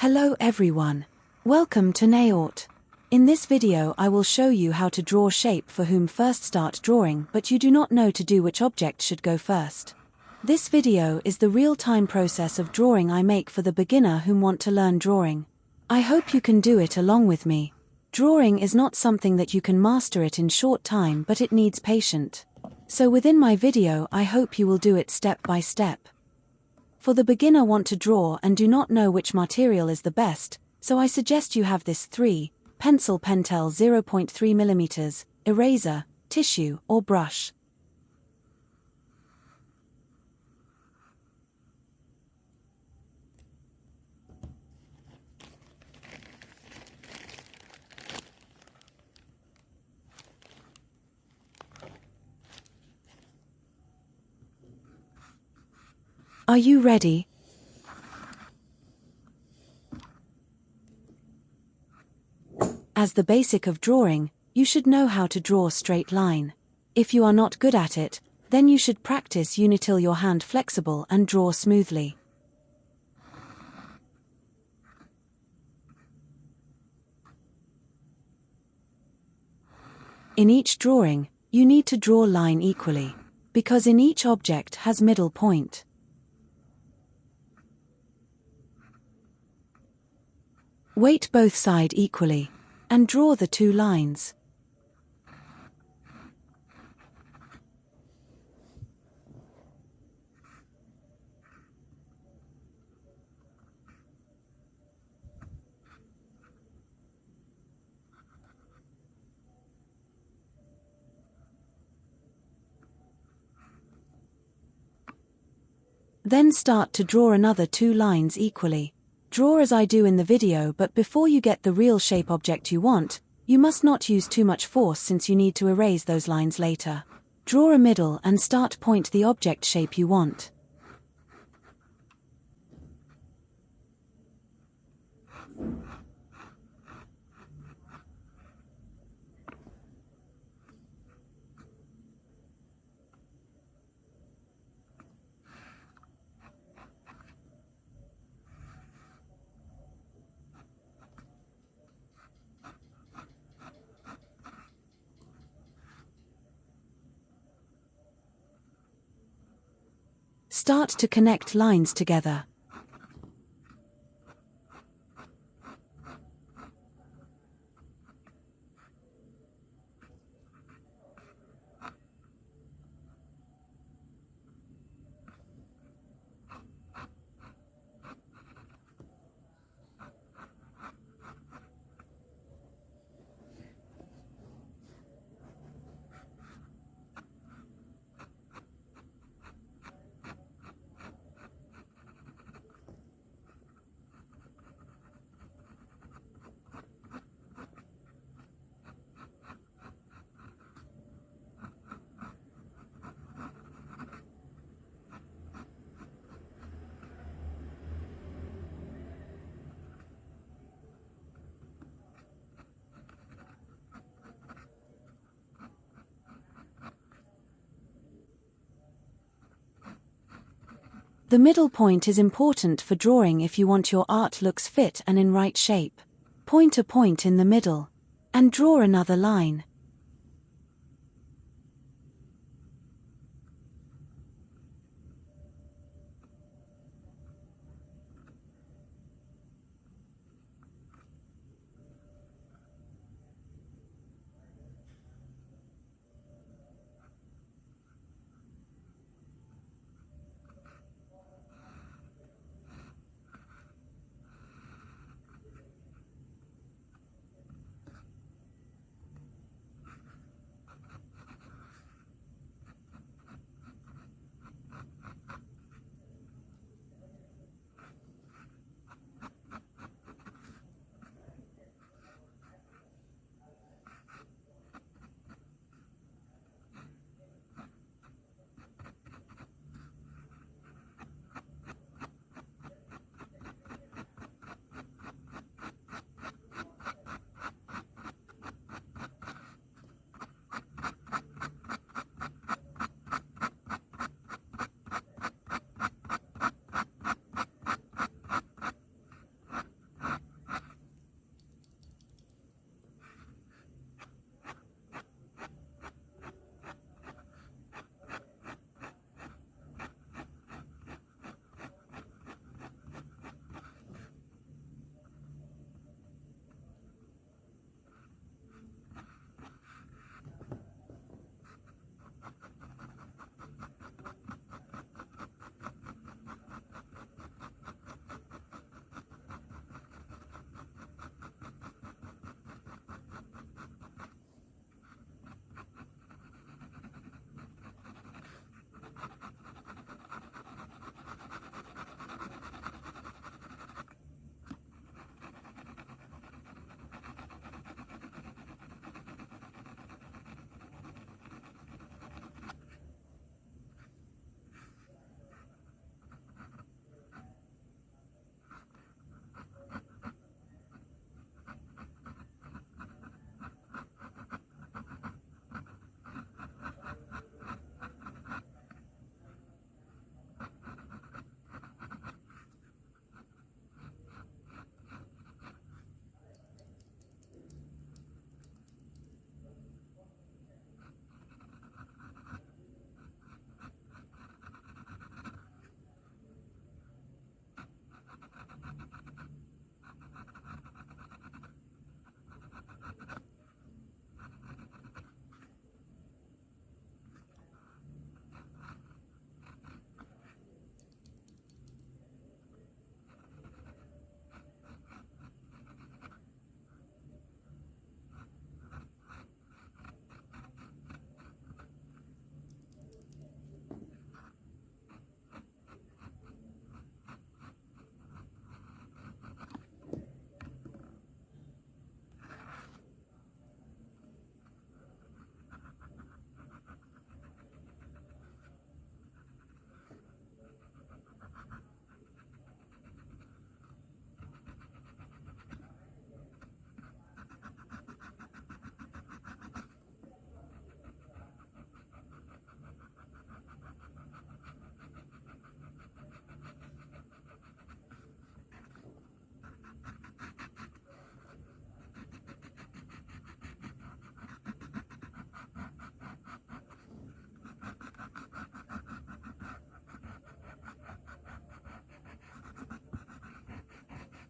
Hello everyone. Welcome to Naort. In this video I will show you how to draw shape for whom first start drawing but you do not know to do which object should go first. This video is the real-time process of drawing I make for the beginner whom want to learn drawing. I hope you can do it along with me. Drawing is not something that you can master it in short time, but it needs patience. So within my video I hope you will do it step by step. For the beginner want to draw and do not know which material is the best, so I suggest you have this 3, pencil Pentel 0.3 mm, eraser, tissue or brush. Are you ready? As the basic of drawing, you should know how to draw straight line. If you are not good at it, then you should practice until your hand flexible and draw smoothly. In each drawing, you need to draw line equally, because in each object has middle point. Weight both sides equally, and draw the 2 lines. Then start to draw another 2 lines equally. Draw as I do in the video, but before you get the real shape object you want, you must not use too much force since you need to erase those lines later. Draw a middle and start point the object shape you want. Start to connect lines together. The middle point is important for drawing if you want your art looks fit and in right shape. Point a point in the middle, and draw another line.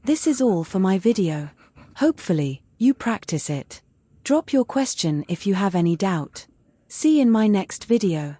This is all for my video. Hopefully, you practice it. Drop your question if you have any doubt. See in my next video.